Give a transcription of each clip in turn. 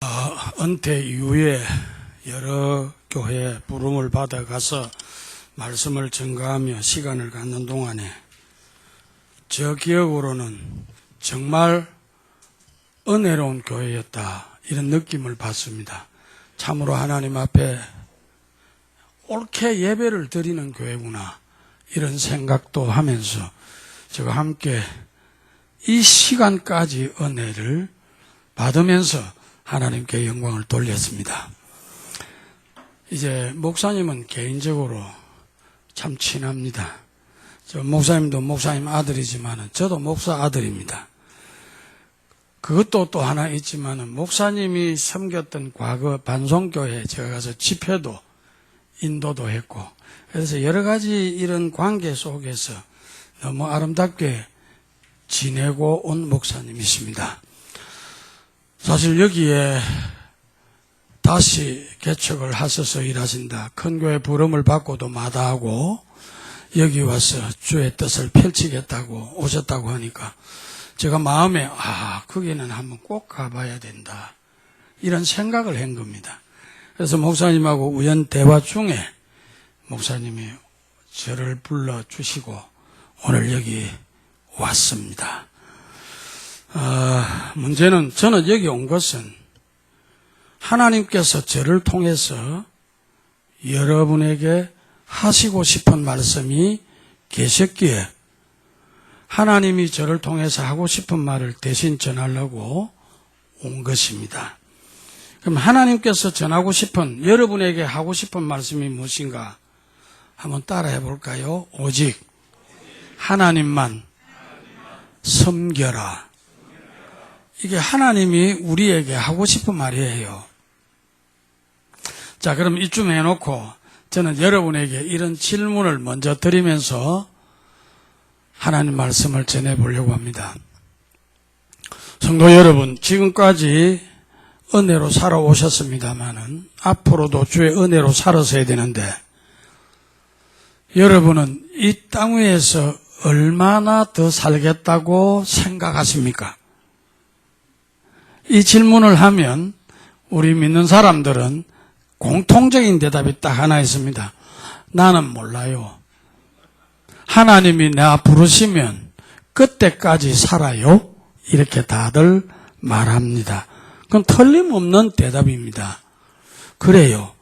은퇴 이후에 여러 교회에 부름을 받아가서 말씀을 전가하며 시간을 갖는 동안에 저 기억으로는 정말 은혜로운 교회였다, 이런 느낌을 받습니다. 참으로 하나님 앞에 옳게 예배를 드리는 교회구나, 이런 생각도 하면서 제가 함께 이 시간까지 은혜를 받으면서 하나님께 영광을 돌렸습니다. 이제 목사님은 개인적으로 참 친합니다. 저 목사님도 목사님 아들이지만 저도 목사 아들입니다. 그것도 또 하나 있지만 목사님이 섬겼던 과거 반송교회에 제가 가서 집회도 인도도 했고, 그래서 여러 가지 이런 관계 속에서 너무 아름답게 지내고 온 목사님이십니다. 사실 여기에 다시 개척을 하셔서 일하신다, 큰 교회 부름을 받고도 마다하고 여기 와서 주의 뜻을 펼치겠다고 오셨다고 하니까 제가 마음에 거기는 한번 꼭 가봐야 된다, 이런 생각을 한 겁니다. 그래서 목사님하고 우연 대화 중에 목사님이 저를 불러주시고 오늘 여기 왔습니다. 문제는 저는 여기 온 것은 하나님께서 저를 통해서 여러분에게 하시고 싶은 말씀이 계셨기에 하나님이 저를 통해서 하고 싶은 말을 대신 전하려고 온 것입니다. 그럼 하나님께서 전하고 싶은, 여러분에게 하고 싶은 말씀이 무엇인가 한번 따라해 볼까요? 오직 하나님만 섬겨라. 이게 하나님이 우리에게 하고 싶은 말이에요. 자, 그럼 이쯤 해놓고 저는 여러분에게 이런 질문을 먼저 드리면서 하나님 말씀을 전해보려고 합니다. 성도 여러분, 지금까지 은혜로 살아오셨습니다마는 앞으로도 주의 은혜로 살아서야 되는데, 여러분은 이 땅 위에서 얼마나 더 살겠다고 생각하십니까? 이 질문을 하면 우리 믿는 사람들은 공통적인 대답이 딱 하나 있습니다. 나는 몰라요. 하나님이 나 부르시면 그때까지 살아요, 이렇게 다들 말합니다. 그건 틀림없는 대답입니다. 그래요.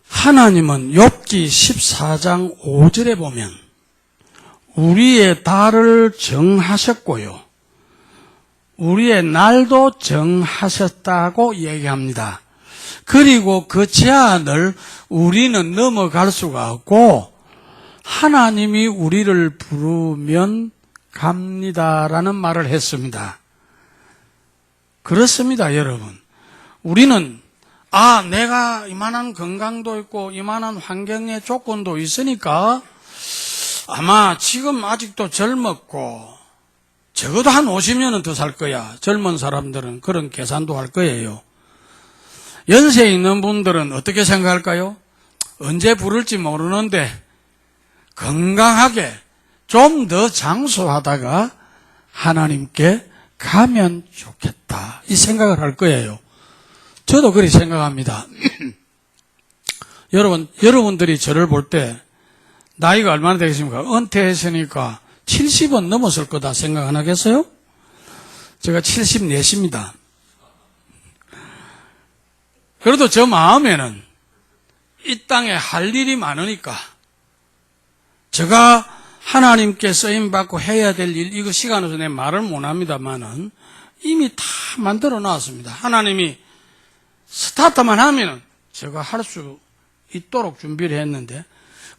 하나님은 욥기 14장 5절에 보면 우리의 달을 정하셨고요, 우리의 날도 정하셨다고 얘기합니다. 그리고 그 제한을 우리는 넘어갈 수가 없고 하나님이 우리를 부르면 갑니다라는 말을 했습니다. 그렇습니다, 여러분. 우리는 내가 이만한 건강도 있고 이만한 환경의 조건도 있으니까 아마 지금 아직도 젊었고 적어도 한 50년은 더 살 거야. 젊은 사람들은 그런 계산도 할 거예요. 연세 있는 분들은 어떻게 생각할까요? 언제 부를지 모르는데 건강하게 좀 더 장수하다가 하나님께 가면 좋겠다, 이 생각을 할 거예요. 저도 그렇게 생각합니다. 여러분들이 저를 볼 때 나이가 얼마나 되겠습니까? 은퇴했으니까 70은 넘었을 거다 생각 안 하겠어요? 제가 74입니다. 그래도 저 마음에는 이 땅에 할 일이 많으니까 제가 하나님께 쓰임받고 해야 될 일, 이거 시간에서 내 말을 못합니다만은 이미 다 만들어 놨습니다. 하나님이 스타트만 하면 제가 할 수 있도록 준비를 했는데,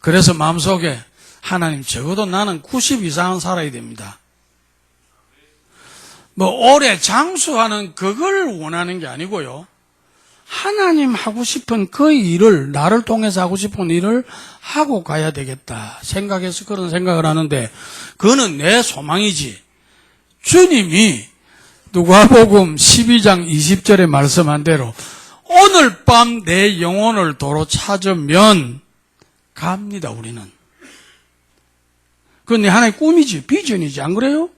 그래서 마음속에 하나님, 적어도 나는 90 이상은 살아야 됩니다. 오래 장수하는 그걸 원하는 게 아니고요, 하나님 하고 싶은 그 일을, 나를 통해서 하고 싶은 일을 하고 가야 되겠다 생각해서 그런 생각을 하는데, 그거는 내 소망이지. 주님이 누가복음 12장 20절에 말씀한 대로 오늘 밤 내 영혼을 도로 찾으면 갑니다, 우리는. 그건 내 하나의 꿈이지, 비전이지, 안 그래요?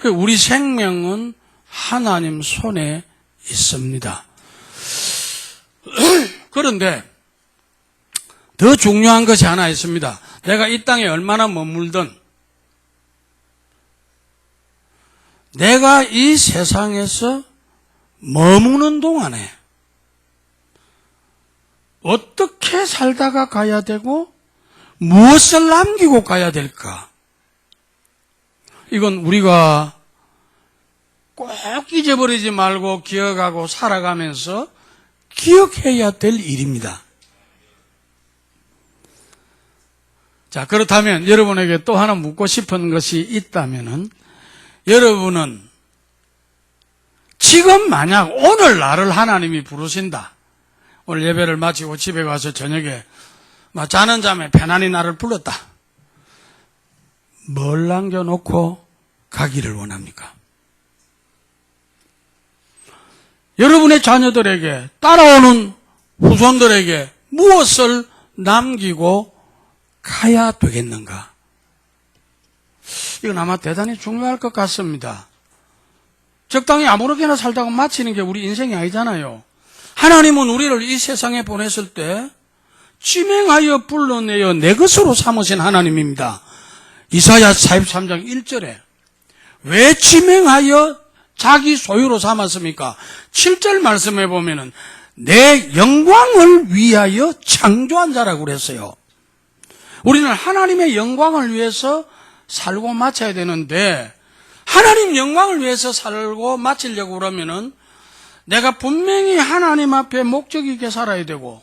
우리 생명은 하나님 손에 있습니다. 그런데 더 중요한 것이 하나 있습니다. 내가 이 땅에 얼마나 머물든 내가 이 세상에서 머무는 동안에 어떻게 살다가 가야 되고 무엇을 남기고 가야 될까? 이건 우리가 꼭 잊어버리지 말고 기억하고 살아가면서 기억해야 될 일입니다. 자, 그렇다면 여러분에게 또 하나 묻고 싶은 것이 있다면은 여러분은 지금 만약 오늘 나를 하나님이 부르신다. 오늘 예배를 마치고 집에 가서 저녁에 자는 잠에 편안히 나를 불렀다. 뭘 남겨놓고 가기를 원합니까? 여러분의 자녀들에게 따라오는 후손들에게 무엇을 남기고 가야 되겠는가? 이건 아마 대단히 중요할 것 같습니다. 적당히 아무렇게나 살다가 마치는 게 우리 인생이 아니잖아요. 하나님은 우리를 이 세상에 보냈을 때 지명하여 불러내어 내 것으로 삼으신 하나님입니다. 이사야 43장 1절에 왜 지명하여 자기 소유로 삼았습니까? 7절 말씀해 보면은 내 영광을 위하여 창조한 자라고 그랬어요. 우리는 하나님의 영광을 위해서 살고 마쳐야 되는데 하나님 영광을 위해서 살고 마치려고 그러면은 내가 분명히 하나님 앞에 목적 있게 살아야 되고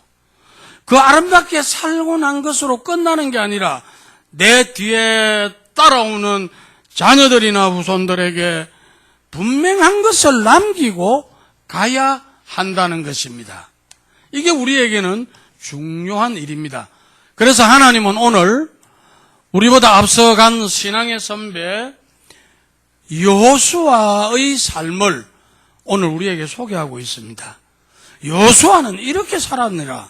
그 아름답게 살고 난 것으로 끝나는 게 아니라 내 뒤에 따라오는 자녀들이나 후손들에게 분명한 것을 남기고 가야 한다는 것입니다. 이게 우리에게는 중요한 일입니다. 그래서 하나님은 오늘 우리보다 앞서간 신앙의 선배 여호수아의 삶을 오늘 우리에게 소개하고 있습니다. 여호수아는 이렇게 살았느라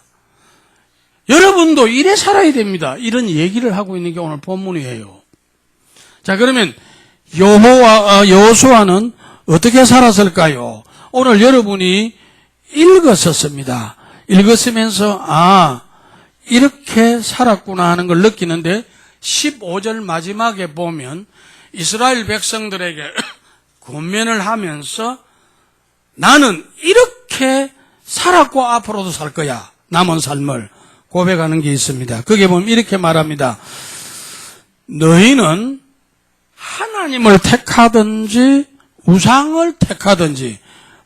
여러분도 이래 살아야 됩니다. 이런 얘기를 하고 있는 게 오늘 본문이에요. 자, 그러면 여호수아는 어떻게 살았을까요? 오늘 여러분이 읽었었습니다. 읽었으면서 이렇게 살았구나 하는 걸 느끼는데 15절 마지막에 보면 이스라엘 백성들에게 권면을 하면서 나는 이렇게 살았고 앞으로도 살 거야. 남은 삶을 고백하는 게 있습니다. 거기에 보면 이렇게 말합니다. 너희는 하나님을 택하든지 우상을 택하든지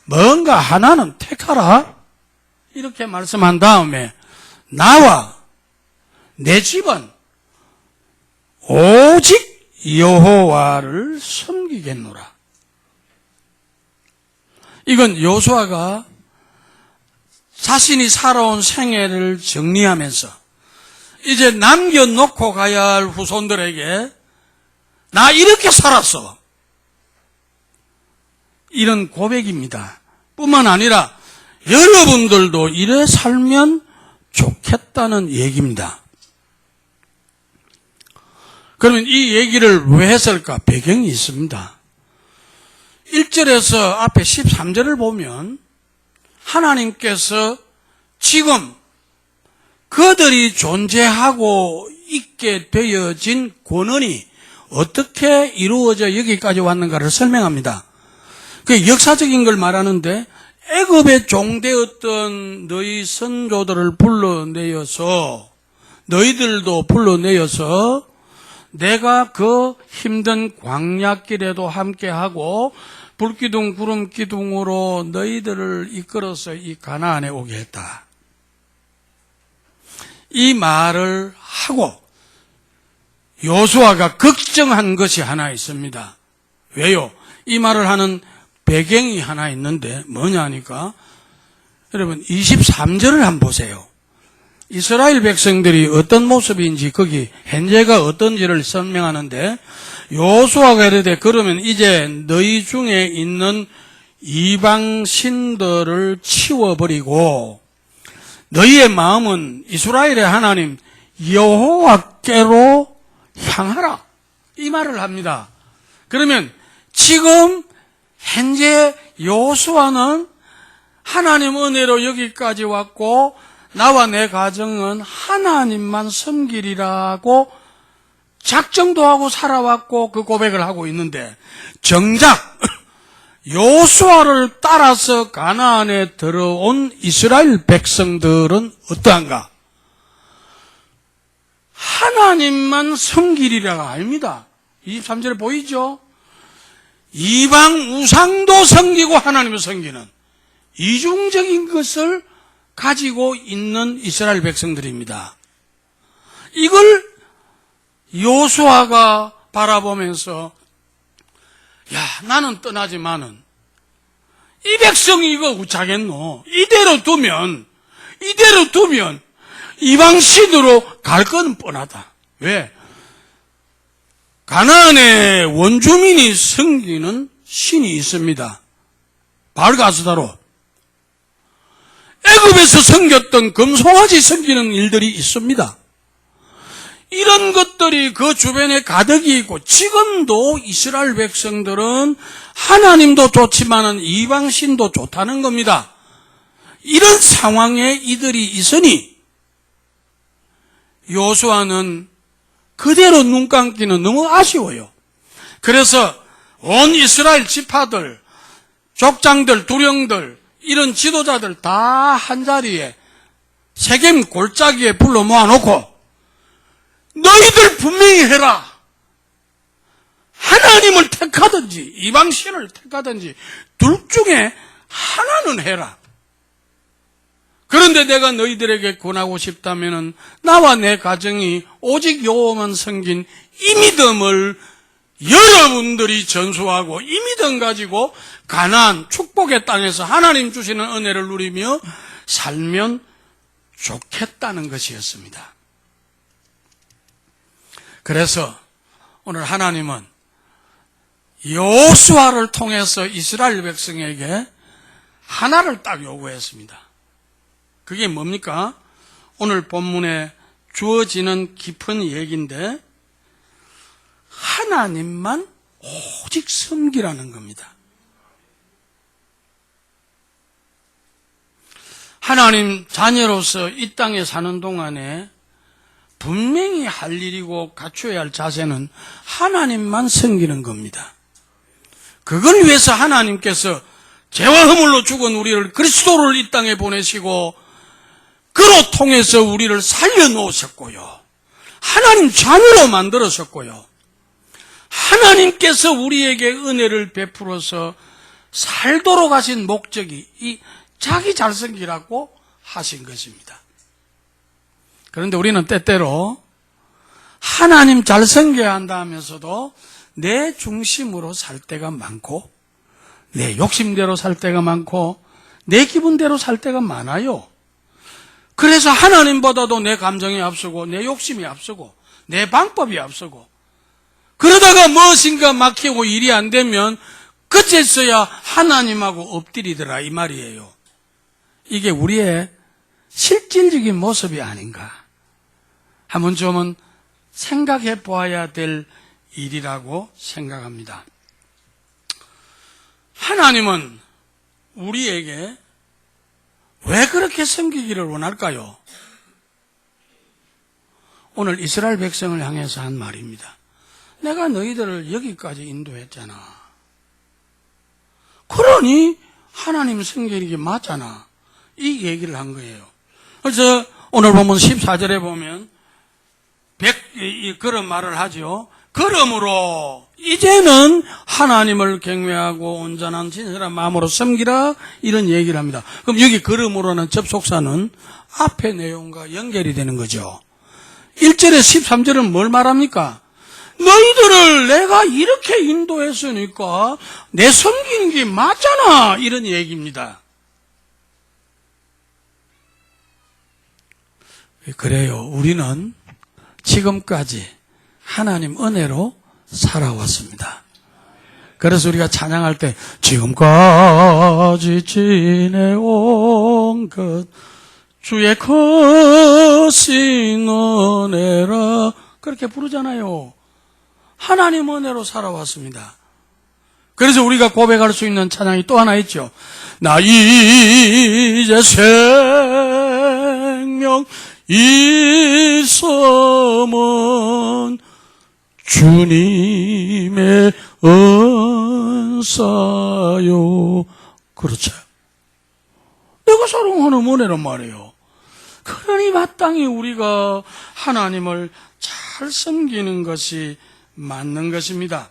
뭔가 하나는 택하라. 이렇게 말씀한 다음에 나와 내 집은 오직 여호와를 섬기겠노라. 이건 여호수아가 자신이 살아온 생애를 정리하면서 이제 남겨놓고 가야 할 후손들에게 나 이렇게 살았어. 이런 고백입니다. 뿐만 아니라 여러분들도 이래 살면 좋겠다는 얘기입니다. 그러면 이 얘기를 왜 했을까? 배경이 있습니다. 1절에서 앞에 13절을 보면 하나님께서 지금 그들이 존재하고 있게 되어진 권한이 어떻게 이루어져 여기까지 왔는가를 설명합니다. 그 역사적인 걸 말하는데 애굽에 종되었던 너희 선조들을 불러내어서 너희들도 불러내어서 내가 그 힘든 광야길에도 함께하고 불기둥 구름기둥으로 너희들을 이끌어서 이 가나안에 오게 했다. 이 말을 하고 여호수아가 걱정한 것이 하나 있습니다. 왜요? 이 말을 하는 배경이 하나 있는데 뭐냐니까 여러분 23절을 한번 보세요. 이스라엘 백성들이 어떤 모습인지 거기 현재가 어떤지를 설명하는데 여호수아가 이르되 그러면 이제 너희 중에 있는 이방 신들을 치워버리고 너희의 마음은 이스라엘의 하나님 여호와께로 향하라. 이 말을 합니다. 그러면 지금 현재 여호수아는 하나님 은혜로 여기까지 왔고 나와 내 가정은 하나님만 섬기리라고 작정도 하고 살아왔고 그 고백을 하고 있는데 정작 여호수아를 따라서 가나안에 들어온 이스라엘 백성들은 어떠한가? 하나님만 섬기리라가 아닙니다. 23절에 보이죠? 이방 우상도 섬기고 하나님을 섬기는 이중적인 것을 가지고 있는 이스라엘 백성들입니다. 이걸 여호수아가 바라보면서 야, 나는 떠나지만은 이 백성이 이거 어쩌겠노? 이대로 두면 이방신으로 갈 건 뻔하다. 왜? 가나안의 원주민이 섬기는 신이 있습니다. 바알가스다로. 애굽에서 섬겼던 금송아지 섬기는 일들이 있습니다. 이런 것들이 그 주변에 가득이 있고 지금도 이스라엘 백성들은 하나님도 좋지만은 이방신도 좋다는 겁니다. 이런 상황에 이들이 있으니 여호수아는 그대로 눈 감기는 너무 아쉬워요. 그래서 온 이스라엘 지파들, 족장들, 두령들, 이런 지도자들 다 한자리에 세겜 골짜기에 불러 모아놓고 너희들 분명히 해라. 하나님을 택하든지 이방신을 택하든지 둘 중에 하나는 해라. 그런데 내가 너희들에게 권하고 싶다면은 나와 내 가정이 오직 여호와만 섬긴 이 믿음을 여러분들이 전수하고 이 믿음 가지고 가나안 축복의 땅에서 하나님 주시는 은혜를 누리며 살면 좋겠다는 것이었습니다. 그래서 오늘 하나님은 여호수아를 통해서 이스라엘 백성에게 하나를 딱 요구했습니다. 그게 뭡니까? 오늘 본문에 주어지는 깊은 얘기인데 하나님만 오직 섬기라는 겁니다. 하나님 자녀로서 이 땅에 사는 동안에 분명히 할 일이고 갖춰야 할 자세는 하나님만 섬기는 겁니다. 그걸 위해서 하나님께서 죄와 허물로 죽은 우리를 그리스도를 이 땅에 보내시고 그로 통해서 우리를 살려놓으셨고요. 하나님 자녀로 만들으셨고요. 하나님께서 우리에게 은혜를 베풀어서 살도록 하신 목적이 이 자기 잘 섬기라고 하신 것입니다. 그런데 우리는 때때로 하나님 잘 섬겨야 한다 하면서도 내 중심으로 살 때가 많고 내 욕심대로 살 때가 많고 내 기분대로 살 때가 많아요. 그래서 하나님보다도 내 감정이 앞서고 내 욕심이 앞서고 내 방법이 앞서고 그러다가 무엇인가 막히고 일이 안 되면 그제서야 하나님하고 엎드리더라 이 말이에요. 이게 우리의 실질적인 모습이 아닌가. 한번 좀은 생각해 보아야 될 일이라고 생각합니다. 하나님은 우리에게 왜 그렇게 섬기기를 원할까요? 오늘 이스라엘 백성을 향해서 한 말입니다. 내가 너희들을 여기까지 인도했잖아. 그러니 하나님 섬기는 게 맞잖아. 이 얘기를 한 거예요. 그래서 오늘 보면 14절에 보면 그런 말을 하죠. 그러므로 이제는 하나님을 경외하고 온전한 진실한 마음으로 섬기라 이런 얘기를 합니다. 그럼 여기 그러므로는 접속사는 앞의 내용과 연결이 되는 거죠. 1절에 13절은 뭘 말합니까? 너희들을 내가 이렇게 인도했으니까 내 섬기는 게 맞잖아 이런 얘기입니다. 그래요. 우리는 지금까지 하나님 은혜로 살아왔습니다. 그래서 우리가 찬양할 때 지금까지 지내온 것 주의 크신 은혜라 그렇게 부르잖아요. 하나님 은혜로 살아왔습니다. 그래서 우리가 고백할 수 있는 찬양이 또 하나 있죠. 나 이제 생명 있음은 주님의 은사요. 그렇죠. 내가 사랑하는 은혜란 말이에요. 그러니 마땅히 우리가 하나님을 잘 섬기는 것이 맞는 것입니다.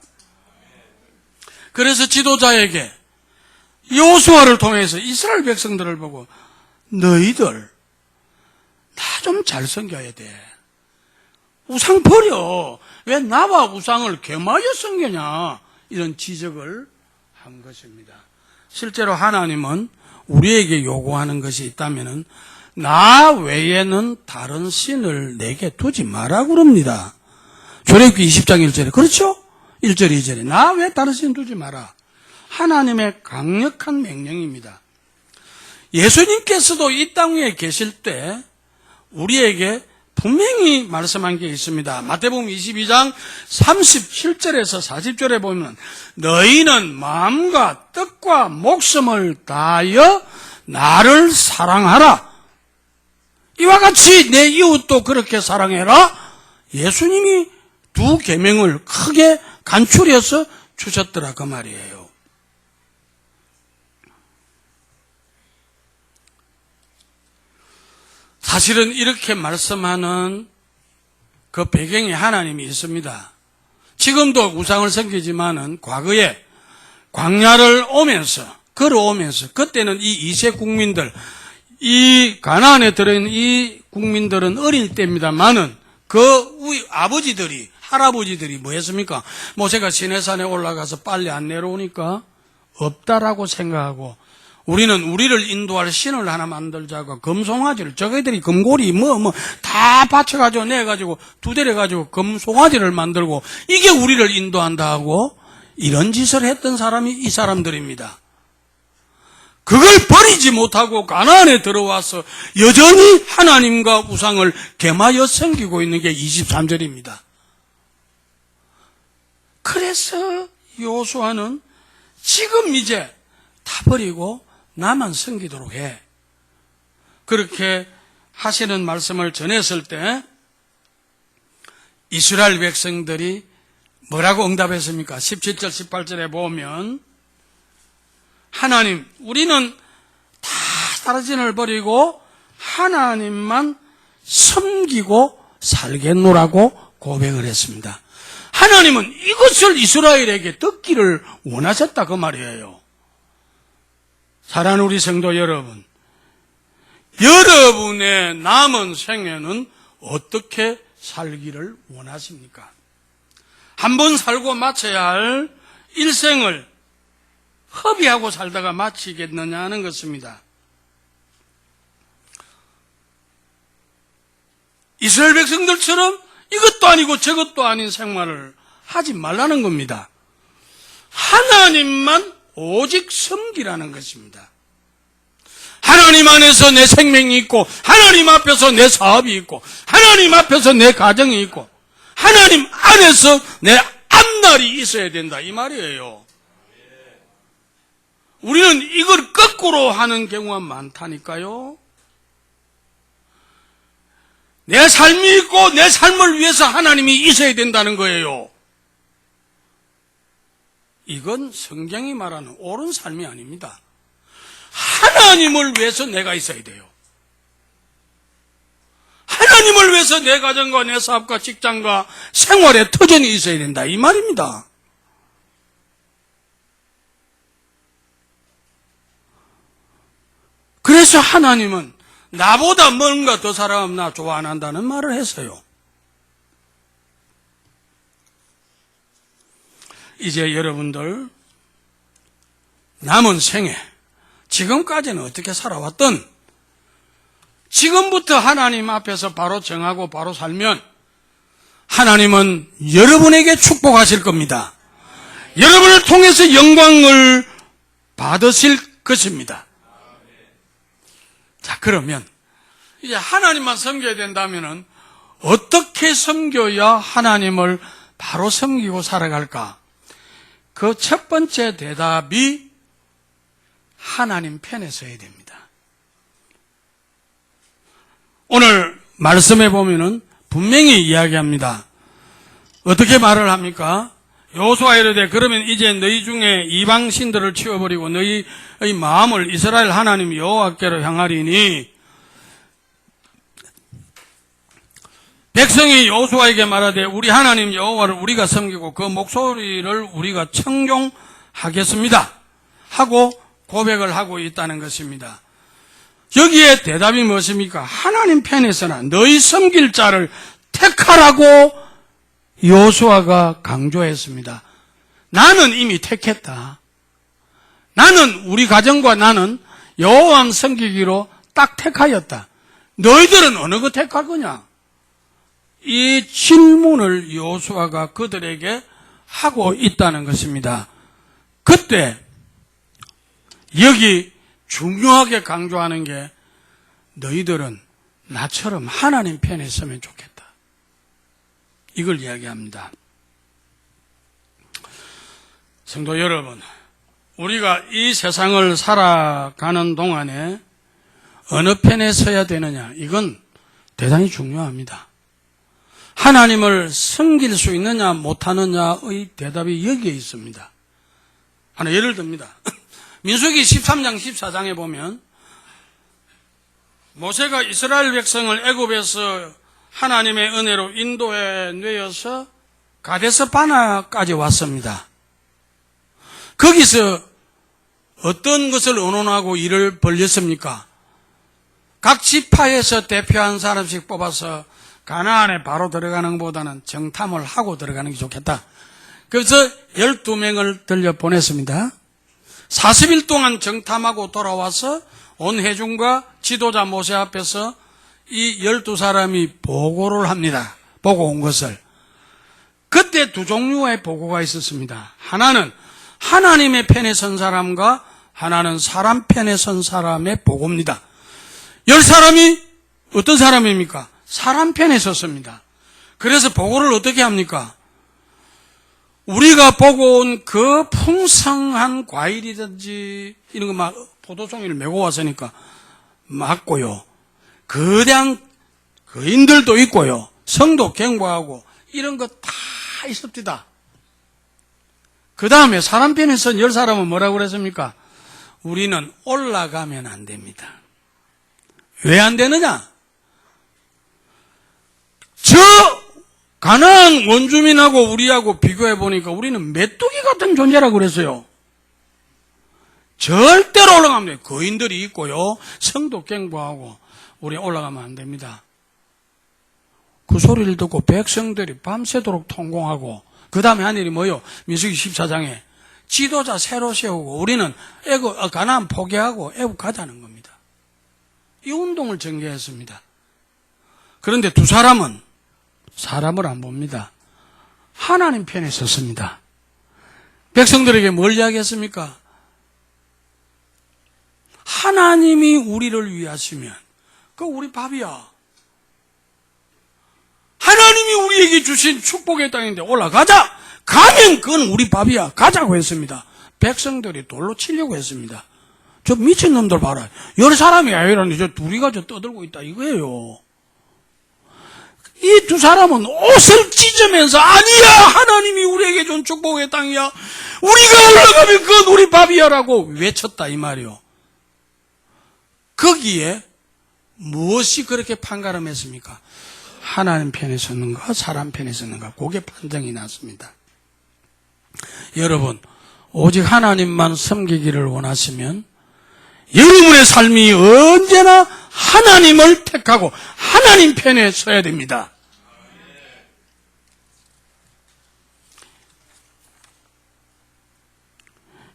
그래서 지도자에게 여호수아를 통해서 이스라엘 백성들을 보고 너희들 나 좀 잘 섬겨야 돼. 우상 버려. 왜 나와 우상을 겸하여 섬기냐. 이런 지적을 한 것입니다. 실제로 하나님은 우리에게 요구하는 것이 있다면 나 외에는 다른 신을 내게 두지 마라 그럽니다. 출애굽기 20장 1절에 그렇죠? 1절 2절에 나 외에 다른 신 두지 마라. 하나님의 강력한 명령입니다. 예수님께서도 이 땅 위에 계실 때 우리에게 분명히 말씀한 게 있습니다. 마태복음 22장 37절에서 40절에 보면 너희는 마음과 뜻과 목숨을 다하여 나를 사랑하라. 이와 같이 내 이웃도 그렇게 사랑해라. 예수님이 두 계명을 크게 간추려서 주셨더라 그 말이에요. 사실은 이렇게 말씀하는 그 배경에 하나님이 있습니다. 지금도 우상을 섬기지만은 과거에 광야를 오면서 걸어오면서 그때는 이 이색 국민들, 이 가나안에 들어있는 이 국민들은 어릴 때입니다만은 그 아버지들이 할아버지들이 뭐 했습니까? 모세가 시내산에 올라가서 빨리 안 내려오니까 없다라고 생각하고 우리는 우리를 인도할 신을 하나 만들자고 금송아지를 저희들이 금고리 다 받쳐가지고 내가지고 두 대를 가지고 금송아지를 만들고 이게 우리를 인도한다 하고 이런 짓을 했던 사람이 이 사람들입니다. 그걸 버리지 못하고 가나안에 들어와서 여전히 하나님과 우상을 겸하여 섬기고 있는 게 23절입니다. 그래서 여호수아는 지금 이제 다 버리고 나만 섬기도록 해. 그렇게 하시는 말씀을 전했을 때 이스라엘 백성들이 뭐라고 응답했습니까? 17절 18절에 보면 하나님 우리는 다 다른 신을 버리고 하나님만 섬기고 살겠노라고 고백을 했습니다. 하나님은 이것을 이스라엘에게 듣기를 원하셨다 그 말이에요. 사랑하는 우리 성도 여러분, 여러분의 남은 생애는 어떻게 살기를 원하십니까? 한 번 살고 마쳐야 할 일생을 허비하고 살다가 마치겠느냐 하는 것입니다. 이스라엘 백성들처럼 이것도 아니고 저것도 아닌 생활을 하지 말라는 겁니다. 하나님만 오직 섬기라는 것입니다. 하나님 안에서 내 생명이 있고 하나님 앞에서 내 사업이 있고 하나님 앞에서 내 가정이 있고 하나님 안에서 내 앞날이 있어야 된다 이 말이에요. 우리는 이걸 거꾸로 하는 경우가 많다니까요. 내 삶이 있고 내 삶을 위해서 하나님이 있어야 된다는 거예요. 이건 성경이 말하는 옳은 삶이 아닙니다. 하나님을 위해서 내가 있어야 돼요. 하나님을 위해서 내 가정과 내 사업과 직장과 생활에 터전이 있어야 된다 이 말입니다. 그래서 하나님은 나보다 뭔가 더 사람 나 좋아 안 한다는 말을 했어요. 이제 여러분들 남은 생애 지금까지는 어떻게 살아왔던 지금부터 하나님 앞에서 바로 정하고 바로 살면 하나님은 여러분에게 축복하실 겁니다. 여러분을 통해서 영광을 받으실 것입니다. 자, 그러면 이제 하나님만 섬겨야 된다면은 어떻게 섬겨야 하나님을 바로 섬기고 살아갈까? 그 첫 번째 대답이 하나님 편에 서야 됩니다. 오늘 말씀해 보면은 분명히 이야기합니다. 어떻게 말을 합니까? 여호수아 이르되 그러면 이제 너희 중에 이방 신들을 치워버리고 너희의 마음을 이스라엘 하나님 여호와께로 향하리니, 백성이 여호수아에게 말하되 우리 하나님 여호와를 우리가 섬기고 그 목소리를 우리가 청종하겠습니다 하고 고백을 하고 있다는 것입니다. 여기에 대답이 무엇입니까? 하나님 편에서는 너희 섬길 자를 택하라고 여호수아가 강조했습니다. 나는 이미 택했다. 나는 우리 가정과 나는 여호와 섬기기로 딱 택하였다. 너희들은 어느 거 택할 거냐? 이 질문을 여호수아가 그들에게 하고 있다는 것입니다. 그때 여기 중요하게 강조하는 게 너희들은 나처럼 하나님 편에 서면 좋겠다. 이걸 이야기합니다. 성도 여러분, 우리가 이 세상을 살아가는 동안에 어느 편에 서야 되느냐, 이건 대단히 중요합니다. 하나님을 섬길 수 있느냐 못하느냐의 대답이 여기에 있습니다. 하나 예를 듭니다. 민수기 13장 14장에 보면 모세가 이스라엘 백성을 애굽에서 하나님의 은혜로 인도해 내어서 가데스 바나까지 왔습니다. 거기서 어떤 것을 언론하고 일을 벌였습니까? 각 지파에서 대표한 사람씩 뽑아서 가나안에 바로 들어가는 것보다는 정탐을 하고 들어가는 게 좋겠다. 그래서 12명을 들려보냈습니다. 40일 동안 정탐하고 돌아와서 온 회중과 지도자 모세 앞에서 이 12사람이 보고를 합니다. 보고 온 것을. 그때 두 종류의 보고가 있었습니다. 하나는 하나님의 편에 선 사람과 하나는 사람 편에 선 사람의 보고입니다. 10사람이 어떤 사람입니까? 사람 편에 섰습니다. 그래서 보고를 어떻게 합니까? 우리가 보고 온 그 풍성한 과일이든지 이런 거 막 포도송이를 메고 왔으니까 맞고요. 거대한 거인들도 있고요. 성도 경보하고 이런 거 다 있습니다. 그 다음에 사람 편에 선 10사람은 뭐라고 그랬습니까? 우리는 올라가면 안 됩니다. 왜 안 되느냐? 저 가나안 원주민하고 우리하고 비교해 보니까 우리는 메뚜기 같은 존재라고 그랬어요. 절대로 올라가면 돼요. 거인들이 있고요. 성도 경보하고 우리 올라가면 안 됩니다. 그 소리를 듣고 백성들이 밤새도록 통공하고 그 다음에 한 일이 뭐요? 민수기 14장에 지도자 새로 세우고 우리는 가나안 포기하고 애굽 가자는 겁니다. 이 운동을 전개했습니다. 그런데 두 사람은 사람을 안 봅니다. 하나님 편에 섰습니다. 백성들에게 뭘 이야기했습니까? 하나님이 우리를 위하시면 그거 우리 밥이야. 하나님이 우리에게 주신 축복의 땅인데 올라가자. 가면 그건 우리 밥이야. 가자고 했습니다. 백성들이 돌로 치려고 했습니다. 저 미친놈들 봐라. 10사람이 아니라니 저 둘이가 저 떠들고 있다 이거예요. 이 두 사람은 옷을 찢으면서 아니야, 하나님이 우리에게 준 축복의 땅이야, 우리가 올라가면 그건 우리 밥이야 라고 외쳤다 이 말이요. 거기에 무엇이 그렇게 판가름했습니까? 하나님 편에 섰는가 사람 편에 섰는가, 그게 판정이 났습니다. 여러분, 오직 하나님만 섬기기를 원하시면 여러분의 삶이 언제나 하나님을 택하고 하나님 편에 서야 됩니다.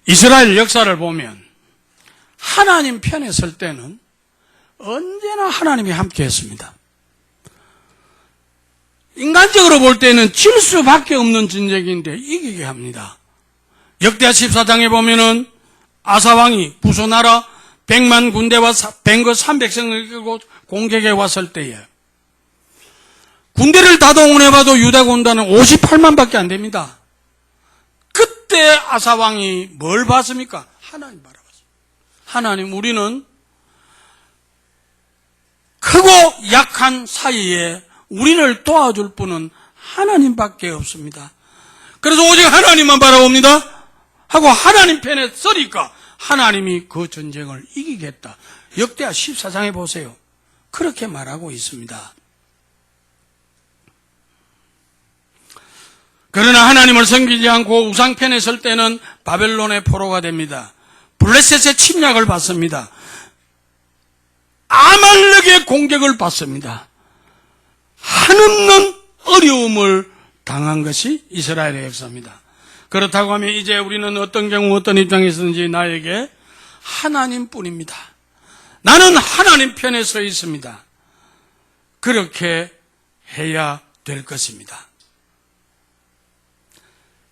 이스라엘 역사를 보면 하나님 편에 설 때는 언제나 하나님이 함께 했습니다. 인간적으로 볼 때는 질 수밖에 없는 전쟁인데 이기게 합니다. 역대하 14장에 보면은 아사왕이 부소나라 100만 군대와 뱅거 300성을 끌고 공격해 왔을 때에 군대를 다 동원해봐도 유다 군단은 58만밖에 안 됩니다. 그때 아사왕이 뭘 봤습니까? 하나님 바라봤습니다. 하나님, 우리는 크고 약한 사이에 우리를 도와줄 분은 하나님밖에 없습니다. 그래서 오직 하나님만 바라봅니다 하고 하나님 편에 서니까 하나님이 그 전쟁을 이기겠다. 역대하 14장에 보세요. 그렇게 말하고 있습니다. 그러나 하나님을 섬기지 않고 우상편에 설 때는 바벨론의 포로가 됩니다. 블레셋의 침략을 받습니다. 아말렉의 공격을 받습니다. 한없는 어려움을 당한 것이 이스라엘의 역사입니다. 그렇다고 하면 이제 우리는 어떤 경우 어떤 입장에서든지 나에게 하나님뿐입니다. 나는 하나님 편에 서 있습니다. 그렇게 해야 될 것입니다.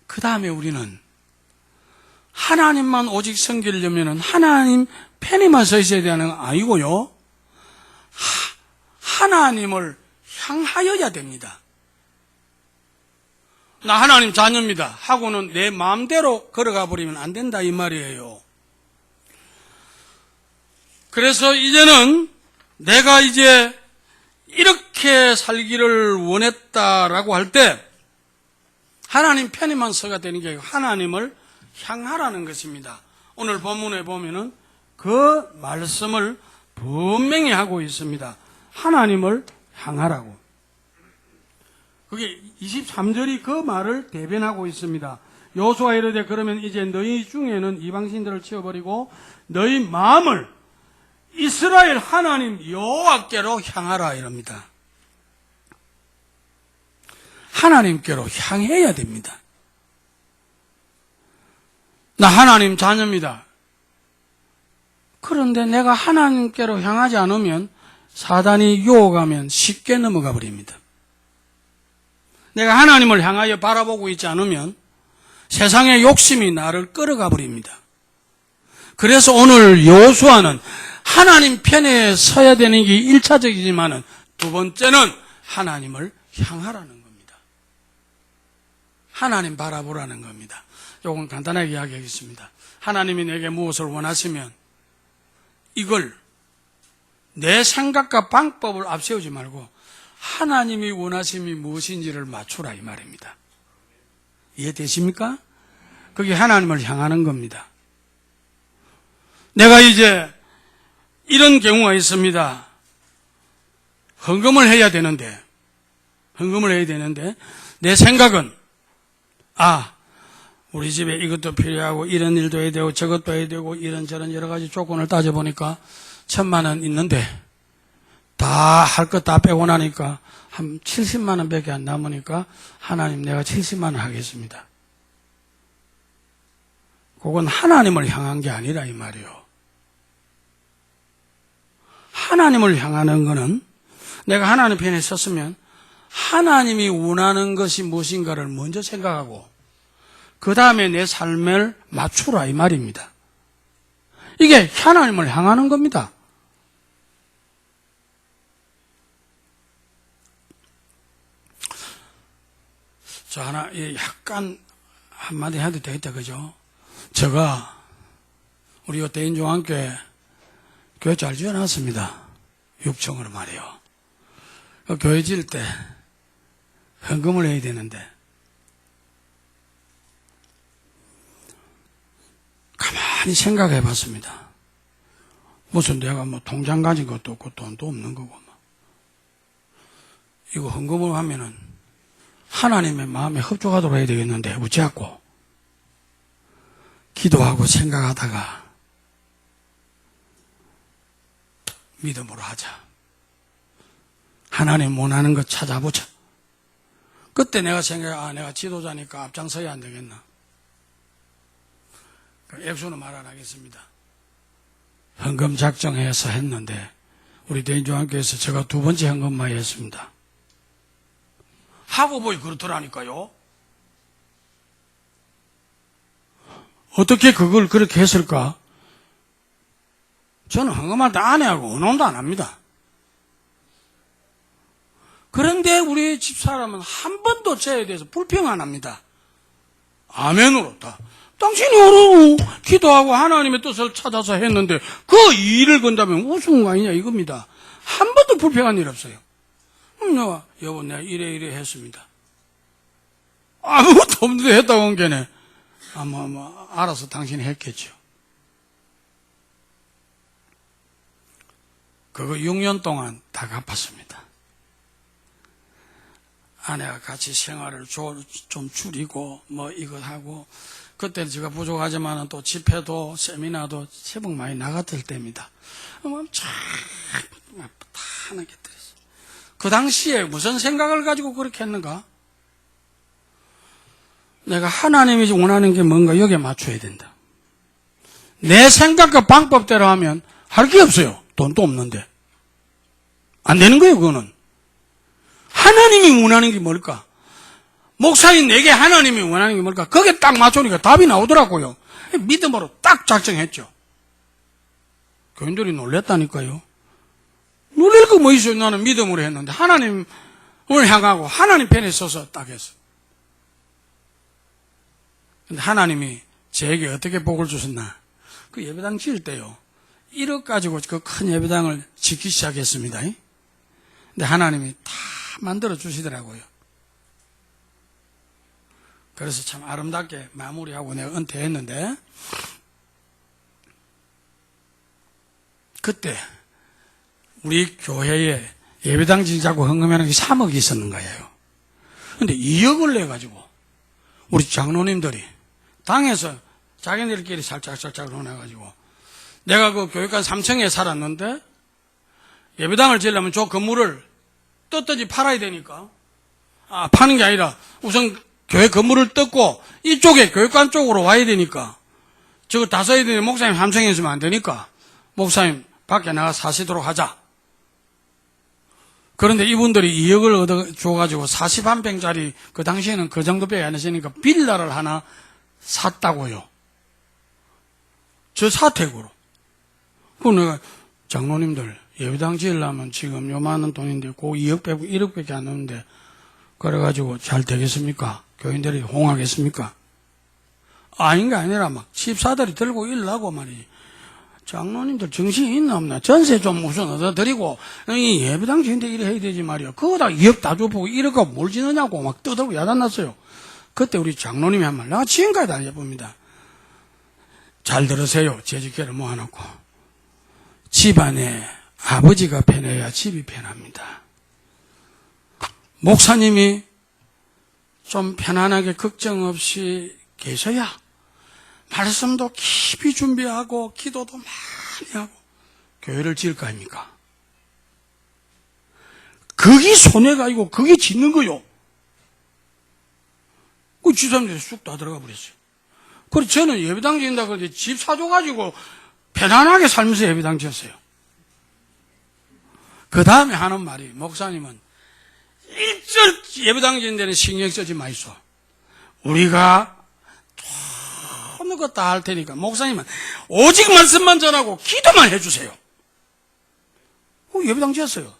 그 다음에 우리는 하나님만 오직 섬기려면 하나님 편에만 서 있어야 되는 거 아니고요. 하나님을 향하여야 됩니다. 나 하나님 자녀입니다 하고는 내 마음대로 걸어가 버리면 안 된다 이 말이에요. 그래서 이제는 내가 이제 이렇게 살기를 원했다라고 할 때 하나님 편에만 서가 되는 게 아니고 하나님을 향하라는 것입니다. 오늘 본문에 보면은 그 말씀을 분명히 하고 있습니다. 하나님을 향하라고. 그게 23절이 그 말을 대변하고 있습니다. 여호수아 이르되 그러면 이제 너희 중에는 이방신들을 치워버리고 너희 마음을 이스라엘 하나님 여호와께로 향하라 이럽니다. 하나님께로 향해야 됩니다. 나 하나님 자녀입니다. 그런데 내가 하나님께로 향하지 않으면 사단이 유혹하면 쉽게 넘어가 버립니다. 내가 하나님을 향하여 바라보고 있지 않으면 세상의 욕심이 나를 끌어가 버립니다. 그래서 오늘 여호수아는 하나님 편에 서야 되는 게 1차적이지만 두 번째는 하나님을 향하라는 겁니다. 하나님 바라보라는 겁니다. 조금 간단하게 이야기하겠습니다. 하나님이 내게 무엇을 원하시면 이걸 내 생각과 방법을 앞세우지 말고 하나님이 원하심이 무엇인지를 맞추라 이 말입니다. 이해되십니까? 그게 하나님을 향하는 겁니다. 내가 이제 이런 경우가 있습니다. 헌금을 해야 되는데 내 생각은 우리 집에 이것도 필요하고 이런 일도 해야 되고 저것도 해야 되고 이런저런 여러 가지 조건을 따져보니까 1,000만 원 있는데 다 할 것 다 빼고 나니까 한 70만 원 밖에 안 남으니까 하나님 내가 70만 원 하겠습니다. 그건 하나님을 향한 게 아니라 이 말이요. 하나님을 향하는 거는 내가 하나님 편에 섰으면 하나님이 원하는 것이 무엇인가를 먼저 생각하고 그 다음에 내 삶을 맞추라 이 말입니다. 이게 하나님을 향하는 겁니다. 저 하나 약간 한마디 해도 되겠다 그죠? 제가 우리 대인중앙교회 교회 잘 지어놨습니다. 6층으로 말이요. 교회 지을 때 헌금을 해야 되는데 가만히 생각해 봤습니다. 무슨 내가 통장 가진 것도 없고 돈도 없는 거고 이거 헌금을 하면은 하나님의 마음에 흡족하도록 해야 되겠는데 어찌하고 기도하고 생각하다가 믿음으로 하자. 하나님 원하는 것 찾아보자. 그때 내가 생각해 내가 지도자니까 앞장서야 안 되겠나. 액수는 말 안 하겠습니다. 헌금 작정해서 했는데 우리 대인중앙교회에서 제가 2번째 헌금만 했습니다. 하고 보니 그렇더라니까요. 어떻게 그걸 그렇게 했을까? 저는 헌금할 때 아내하고 의논도 안 합니다. 그런데 우리 집사람은 한 번도 저에 대해서 불평 안 합니다. 아멘으로 다. 당신이 어려워 기도하고 하나님의 뜻을 찾아서 했는데 그 일을 건다면 우스운 거 아니냐 이겁니다. 한 번도 불평한 일 없어요. 여보 내가 이래 했습니다. 아무것도 없는데 했다고 한 게네. 알아서 당신이 했겠죠. 그거 6년 동안 다 갚았습니다. 아내가 같이 생활을 좀 줄이고 이것 하고 그때 제가 부족하지만 또 집회도 세미나도 새벽 많이 나갔을 때입니다. 참 탄하게 들었어요. 그 당시에 무슨 생각을 가지고 그렇게 했는가? 내가 하나님이 원하는 게 뭔가 여기에 맞춰야 된다. 내 생각과 방법대로 하면 할 게 없어요. 돈도 없는데. 안 되는 거예요, 그거는. 하나님이 원하는 게 뭘까? 목사님 내게 하나님이 원하는 게 뭘까? 거기에 딱 맞추니까 답이 나오더라고요. 믿음으로 딱 작정했죠. 교인들이 놀랬다니까요. 놀랄 거 뭐 있어요? 나는 믿음으로 했는데 하나님을 향하고 하나님 편에 서서 딱 했어. 근데 하나님이 저에게 어떻게 복을 주셨나? 그 예배당 지을 때요. 1억 가지고 그 큰 예배당을 짓기 시작했습니다. 근데 하나님이 다 만들어 주시더라고요. 그래서 참 아름답게 마무리하고 내가 은퇴했는데, 그때 우리 교회에 예배당 지자고 헌금하는 게 3억이 있었는 거예요. 근데 2억을 내가지고 우리 장로님들이 당에서 자기네들끼리 살짝 논해가지고 내가 그 교육관 3층에 살았는데 예배당을 지으려면 저 건물을 떳떳이 팔아야 되니까, 파는 게 아니라 우선 교회 건물을 뜯고 이쪽에 교육관 쪽으로 와야 되니까 저거 다 써야 되는데 목사님 3층에 있으면 안 되니까 목사님 밖에 나가 사시도록 하자. 그런데 이분들이 2억을 얻어줘가지고 41평짜리 그 당시에는 그 정도밖에 안 했으니까 빌라를 하나 샀다고요. 저 사택으로. 그 내가 장로님들 예배당 지으려면 지금 요만한 돈인데 그 2억 빼고 1억밖에 안 넣는데 그래가지고 잘 되겠습니까? 교인들이 홍하겠습니까? 아닌 게 아니라 막 집사들이 들고 일나고 말이지. 장로님들 정신이 있나 없나? 전세 좀 우선 얻어드리고 이 예배당 지는데 이래 해야 되지 말이야. 그거다 2억 다 줘보고 1억하고 뭘 지느냐고 막 떠들고 야단났어요. 그때 우리 장로님이 한 말, 내가 지금까지 다 해봅니다. 잘 들으세요. 재직회를 모아놓고. 집안에 아버지가 편해야 집이 편합니다. 목사님이 좀 편안하게 걱정 없이 계셔야 말씀도 깊이 준비하고 기도도 많이 하고 교회를 지을 거 아닙니까? 거기 손해가 아니고 거기 짓는 거요. 그 집사람들이 쑥 다 들어가 버렸어요. 그래서 저는 예배당 지은다 그러는데 집 사줘가지고 편안하게 살면서 예배당 지었어요. 그 다음에 하는 말이, 목사님은 일절 예배당 지은 데는 신경 쓰지 마이소. 우리가 어느 것 다 할 테니까 목사님은 오직 말씀만 전하고 기도만 해주세요. 예배당 지었어요.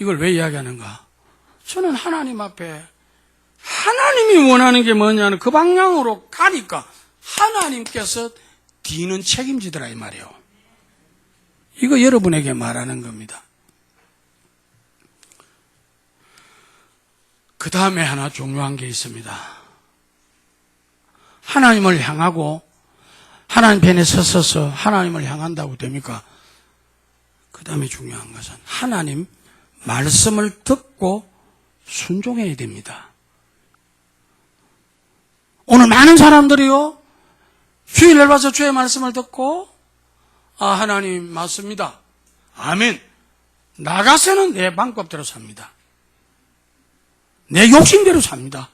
이걸 왜 이야기하는가? 저는 하나님 앞에 하나님이 원하는 게 뭐냐는 그 방향으로 가니까 하나님께서 뒤는 책임지더라 이 말이에요. 이거 여러분에게 말하는 겁니다. 그 다음에 하나 중요한 게 있습니다. 하나님을 향하고 하나님 편에 서서 하나님을 향한다고 됩니까? 그 다음에 중요한 것은 하나님 말씀을 듣고 순종해야 됩니다. 오늘 많은 사람들이요, 주일날 와서 주의 말씀을 듣고 하나님 맞습니다. 아멘. 나가서는 내 방법대로 삽니다. 내 욕심대로 삽니다.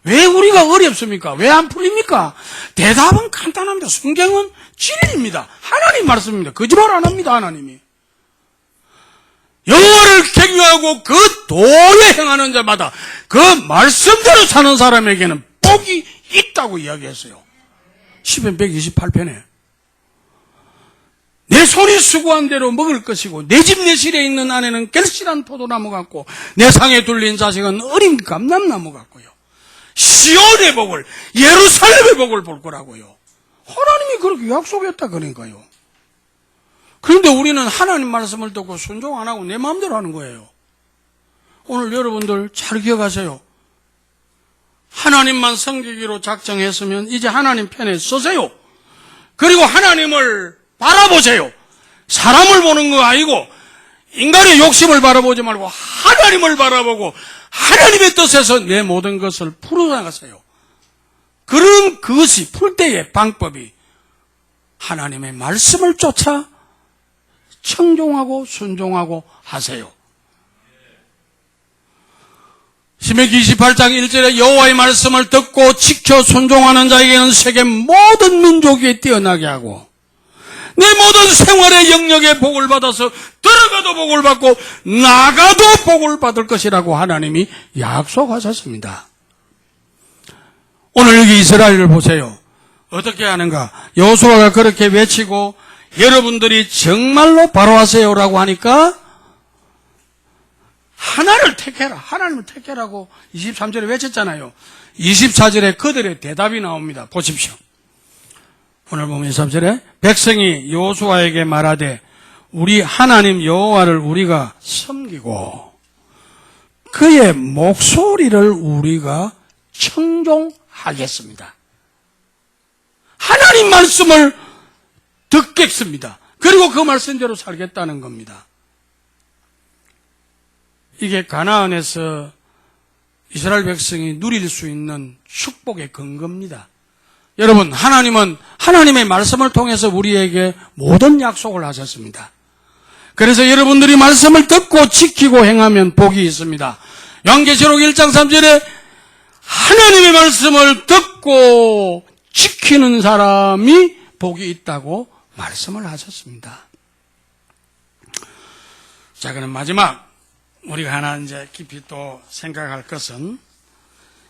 왜 우리가 어렵습니까? 왜 안 풀립니까? 대답은 간단합니다. 성경은 진리입니다. 하나님 말씀입니다. 거짓말 안 합니다. 하나님이. 여호와를 경외하고 그 도에 행하는 자마다 그 말씀대로 사는 사람에게는 복이 있다고 이야기했어요. 시편 128편에. 내 내 손이 수고한 대로 먹을 것이고 내 집 내 실에 있는 안에는 결실한 포도나무 같고 내 상에 둘린 자식은 어린 감람나무 같고요. 시온의 복을, 예루살렘의 복을 볼 거라고요. 하나님이 그렇게 약속했다 그러니까요. 그런데 우리는 하나님 말씀을 듣고 순종 안 하고 내 마음대로 하는 거예요. 오늘 여러분들 잘 기억하세요. 하나님만 섬기기로 작정했으면 이제 하나님 편에 서세요. 그리고 하나님을 바라보세요. 사람을 보는 거 아니고 인간의 욕심을 바라보지 말고 하나님을 바라보고 하나님의 뜻에서 내 모든 것을 풀어나가세요. 그런 그것이 풀 때의 방법이 하나님의 말씀을 쫓아 청종하고 순종하고 하세요. 신명기 28장 1절에 여호와의 말씀을 듣고 지켜 순종하는 자에게는 세계 모든 민족 위에 뛰어나게 하고 내 모든 생활의 영역에 복을 받아서 들어가도 복을 받고 나가도 복을 받을 것이라고 하나님이 약속하셨습니다. 오늘 여기 이스라엘을 보세요. 어떻게 하는가? 여호수아가 그렇게 외치고 여러분들이 정말로 바로 하세요라고 하니까 하나를 택해라. 하나님을 택해라고 23절에 외쳤잖아요. 24절에 그들의 대답이 나옵니다. 보십시오. 오늘 보면 23절에 백성이 여호수아에게 말하되 우리 하나님 여호와를 우리가 섬기고 그의 목소리를 우리가 청종하겠습니다. 하나님 말씀을 듣겠습니다. 그리고 그 말씀대로 살겠다는 겁니다. 이게 가나안에서 이스라엘 백성이 누릴 수 있는 축복의 근거입니다. 여러분, 하나님은 하나님의 말씀을 통해서 우리에게 모든 약속을 하셨습니다. 그래서 여러분들이 말씀을 듣고 지키고 행하면 복이 있습니다. 요한계시록 1장 3절에 하나님의 말씀을 듣고 지키는 사람이 복이 있다고 말씀을 하셨습니다. 자, 그럼 마지막 우리가 하나 이제 깊이 또 생각할 것은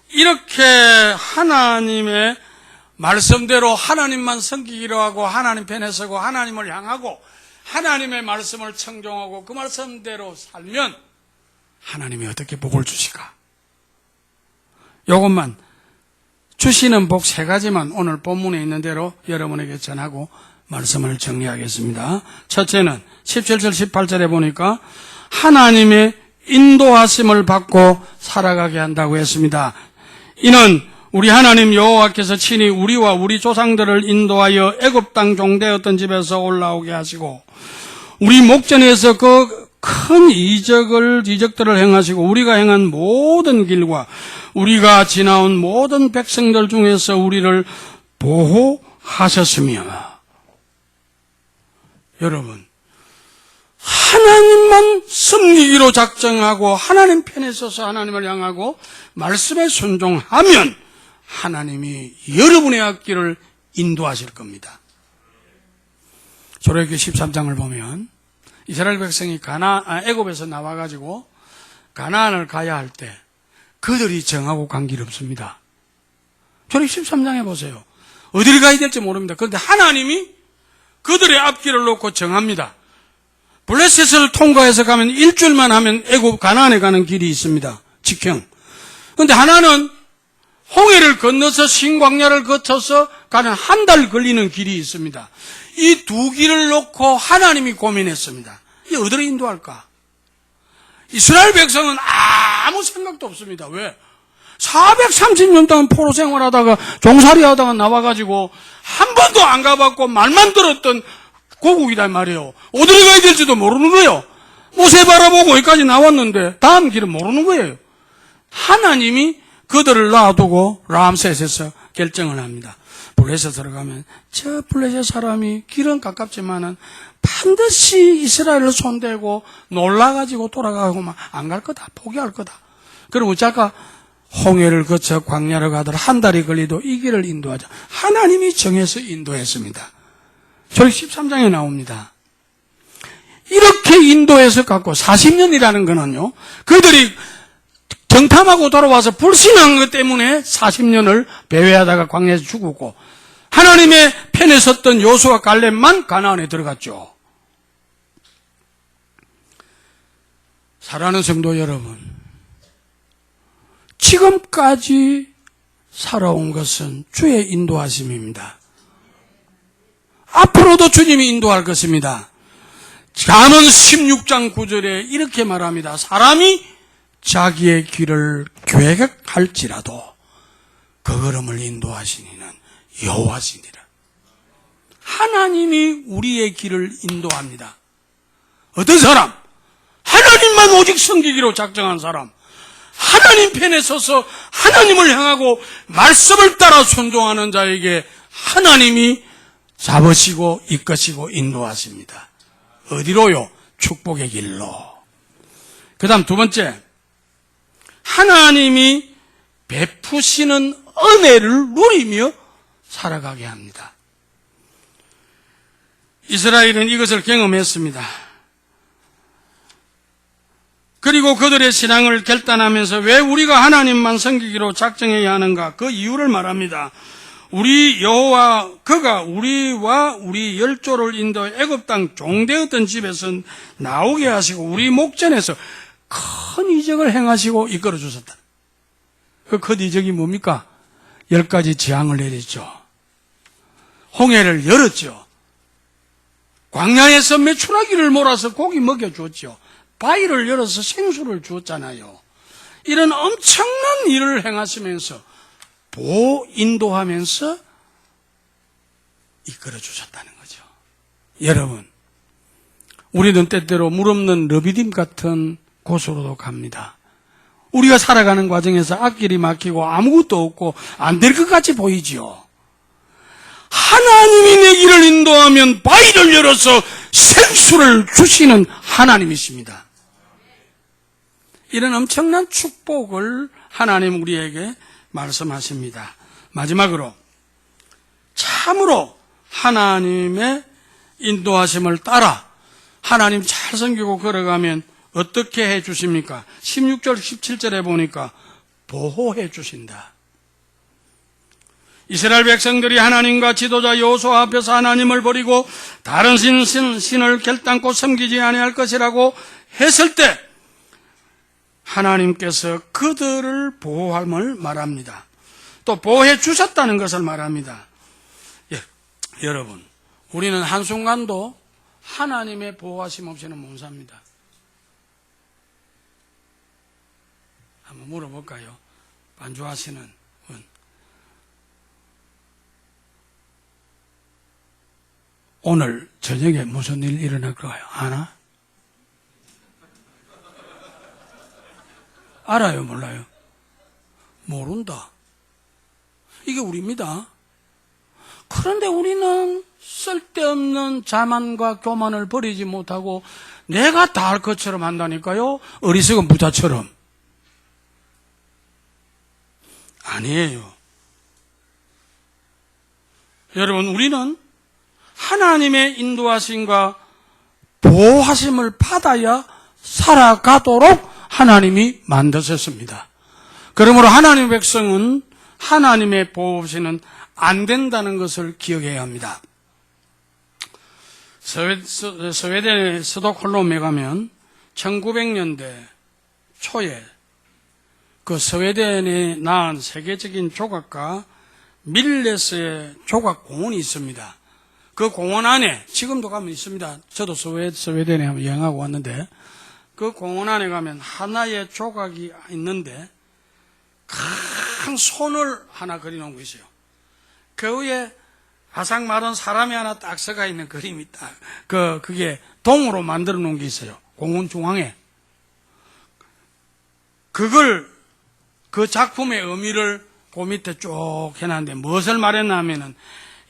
이렇게 하나님의 말씀대로 하나님만 섬기기로 하고 하나님 편에 서고 하나님을 향하고 하나님의 말씀을 청종하고 그 말씀대로 살면 하나님이 어떻게 복을 주실까? 이것만 주시는 복 3가지만 오늘 본문에 있는 대로 여러분에게 전하고 말씀을 정리하겠습니다. 첫째는 17절 18절에 보니까 하나님의 인도하심을 받고 살아가게 한다고 했습니다. 이는 우리 하나님 여호와께서 친히 우리와 우리 조상들을 인도하여 애굽 땅 종되었던 집에서 올라오게 하시고 우리 목전에서 그 큰 이적들을 행하시고 우리가 행한 모든 길과 우리가 지나온 모든 백성들 중에서 우리를 보호하셨으며 여러분 하나님만 섬기기로 작정하고 하나님 편에 서서 하나님을 향하고 말씀에 순종하면 하나님이 여러분의 앞길을 인도하실 겁니다. 출애굽기 13장을 보면 이스라엘 백성이 애굽에서 나와가지고 가나안을 가야 할 때 그들이 정하고 간 길 없습니다. 출애굽기 13장에 보세요. 어디를 가야 될지 모릅니다. 그런데 하나님이 그들의 앞길을 놓고 정합니다. 블레셋을 통과해서 가면 일주일만 하면 애굽 가나안에 가는 길이 있습니다. 직형. 그런데 하나는 홍해를 건너서 신광야를 거쳐서 가는 1달 걸리는 길이 있습니다. 이 두 길을 놓고 하나님이 고민했습니다. 이 어디로 인도할까? 이스라엘 백성은 아무 생각도 없습니다. 왜? 430년 동안 포로 생활하다가 종살이 하다가 나와가지고 한 번도 안 가봤고 말만 들었던 고국이란 말이에요. 어디로 가야 될지도 모르는 거예요. 모세 바라보고 여기까지 나왔는데 다음 길은 모르는 거예요. 하나님이 그들을 놔두고 람셋에서 결정을 합니다. 블레셋으로 가면 저 블레셋 사람이 길은 가깝지만은 반드시 이스라엘을 손대고 놀라가지고 돌아가고 막 안 갈 거다. 포기할 거다. 그럼 어쩔까? 홍해를 거쳐 광야를 가더라 1달이 걸리도 이 길을 인도하자. 하나님이 정해서 인도했습니다. 출애굽기 13장에 나옵니다. 이렇게 인도해서 갖고 40년이라는 거는요. 그들이 정탐하고 돌아와서 불신한 것 때문에 40년을 배회하다가 광야에서 죽었고 하나님의 편에 섰던 여호수아 갈렙만 가나안에 들어갔죠. 사랑하는 성도 여러분, 지금까지 살아온 것은 주의 인도하심입니다. 앞으로도 주님이 인도할 것입니다. 잠언 16장 9절에 이렇게 말합니다. 사람이 자기의 길을 계획할지라도 그 걸음을 인도하신 이는 여호와시니라. 하나님이 우리의 길을 인도합니다. 어떤 사람? 하나님만 오직 섬기기로 작정한 사람, 하나님 편에 서서 하나님을 향하고 말씀을 따라 순종하는 자에게 하나님이 잡으시고 이끄시고 인도하십니다. 어디로요? 축복의 길로. 그 다음 두 번째, 하나님이 베푸시는 은혜를 누리며 살아가게 합니다. 이스라엘은 이것을 경험했습니다. 그리고 그들의 신앙을 결단하면서 왜 우리가 하나님만 섬기기로 작정해야 하는가? 그 이유를 말합니다. 우리 여호와 그가 우리와 우리 열조를 인도 애굽 땅 종되었던 집에서 나오게 하시고 우리 목전에서 큰 이적을 행하시고 이끌어 주셨다. 그 큰 이적이 뭡니까? 10가지 재앙을 내렸죠. 홍해를 열었죠. 광야에서 메추라기를 몰아서 고기 먹여주었죠. 바위를 열어서 생수를 주었잖아요. 이런 엄청난 일을 행하시면서 인도하면서 이끌어 주셨다는 거죠. 여러분, 우리는 때때로 물 없는 러비딤 같은 곳으로도 갑니다. 우리가 살아가는 과정에서 앞길이 막히고 아무것도 없고 안 될 것 같이 보이지요. 하나님이 내 길을 인도하면 바위를 열어서 생수를 주시는 하나님이십니다. 이런 엄청난 축복을 하나님 우리에게 말씀하십니다. 마지막으로 참으로 하나님의 인도하심을 따라 하나님 잘 섬기고 걸어가면 어떻게 해 주십니까? 16절 17절에 보니까 보호해 주신다. 이스라엘 백성들이 하나님과 지도자 여호수아 앞에서 하나님을 버리고 다른 신을 결단코 섬기지 아니할 것이라고 했을 때 하나님께서 그들을 보호함을 말합니다. 또 보호해 주셨다는 것을 말합니다. 여러분, 우리는 한순간도 하나님의 보호하심 없이는 못 삽니다. 한번 물어볼까요? 반주하시는 분. 오늘 저녁에 무슨 일 일어날까요? 아나? 알아요? 몰라요? 모른다. 이게 우리입니다. 그런데 우리는 쓸데없는 자만과 교만을 버리지 못하고 내가 다 할 것처럼 한다니까요. 어리석은 부자처럼. 아니에요. 여러분, 우리는 하나님의 인도하심과 보호하심을 받아야 살아가도록 하나님이 만드셨습니다. 그러므로 하나님의 백성은 하나님의 보호 없이는 안 된다는 것을 기억해야 합니다. 스웨덴의 스톡홀름에 가면 1900년대 초에 그 스웨덴에 낳은 세계적인 조각가 밀레스의 조각 공원이 있습니다. 그 공원 안에 지금도 가면 있습니다. 저도 스웨덴에 한번 여행하고 왔는데 그 공원 안에 가면 하나의 조각이 있는데 큰 손을 하나 그려놓은 거 있어요. 그 위에 바삭 마른 사람이 하나 딱 서가 있는 그림이 딱 그게 동으로 만들어 놓은 게 있어요. 공원 중앙에. 그 작품의 의미를 그 밑에 쭉 해놨는데 무엇을 말했나 하면은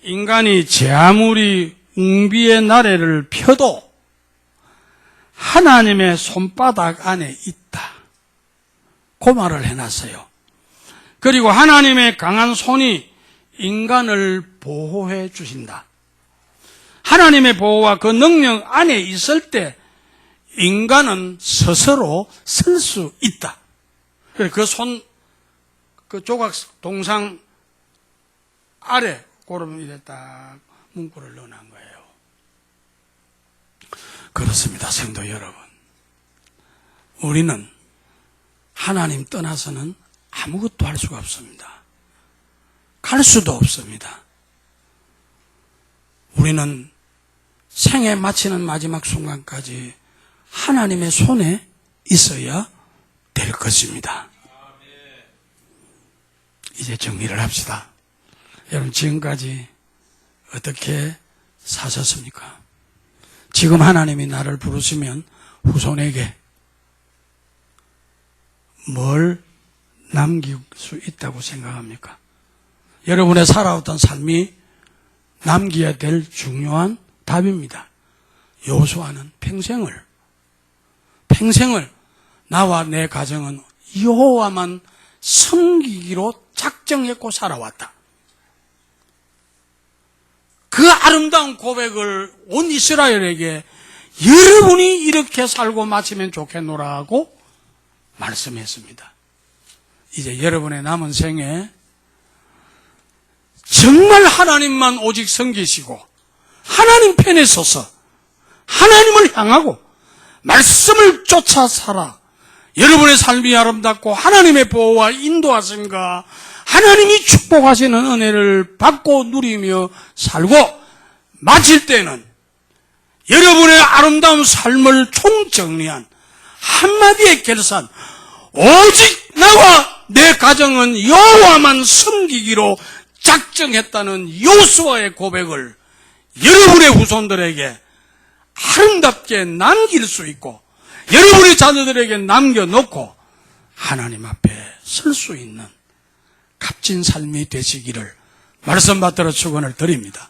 인간이 제 아무리 웅비의 나래를 펴도 하나님의 손바닥 안에 있다. 그 말을 해놨어요. 그리고 하나님의 강한 손이 인간을 보호해 주신다. 하나님의 보호와 그 능력 안에 있을 때 인간은 스스로 설 수 있다. 그 조각 동상 아래 고름 이래 딱 문구를 넣어놓은 거예요. 그렇습니다, 성도 여러분. 우리는 하나님 떠나서는 아무것도 할 수가 없습니다. 갈 수도 없습니다. 우리는 생애 마치는 마지막 순간까지 하나님의 손에 있어야 될 것입니다. 이제 정리를 합시다. 여러분, 지금까지 어떻게 사셨습니까? 지금 하나님이 나를 부르시면 후손에게 뭘 남길 수 있다고 생각합니까? 여러분의 살아왔던 삶이 남겨야 될 중요한 답입니다. 여호수아는 평생을 나와 내 가정은 여호와만 섬기기로 작정했고 살아왔다. 그 아름다운 고백을 온 이스라엘에게 여러분이 이렇게 살고 마치면 좋겠노라 하고 말씀했습니다. 이제 여러분의 남은 생에 정말 하나님만 오직 섬기시고 하나님 편에 서서 하나님을 향하고 말씀을 쫓아 살아 여러분의 삶이 아름답고 하나님의 보호와 인도하심과 하나님이 축복하시는 은혜를 받고 누리며 살고 마칠 때는 여러분의 아름다운 삶을 총정리한 한마디의 결산, 오직 나와 내 가정은 여호와만 섬기기로 작정했다는 여호수아의 고백을 여러분의 후손들에게 아름답게 남길 수 있고 여러분의 자녀들에게 남겨놓고 하나님 앞에 설 수 있는 값진 삶이 되시기를 말씀 받들어 축원을 드립니다.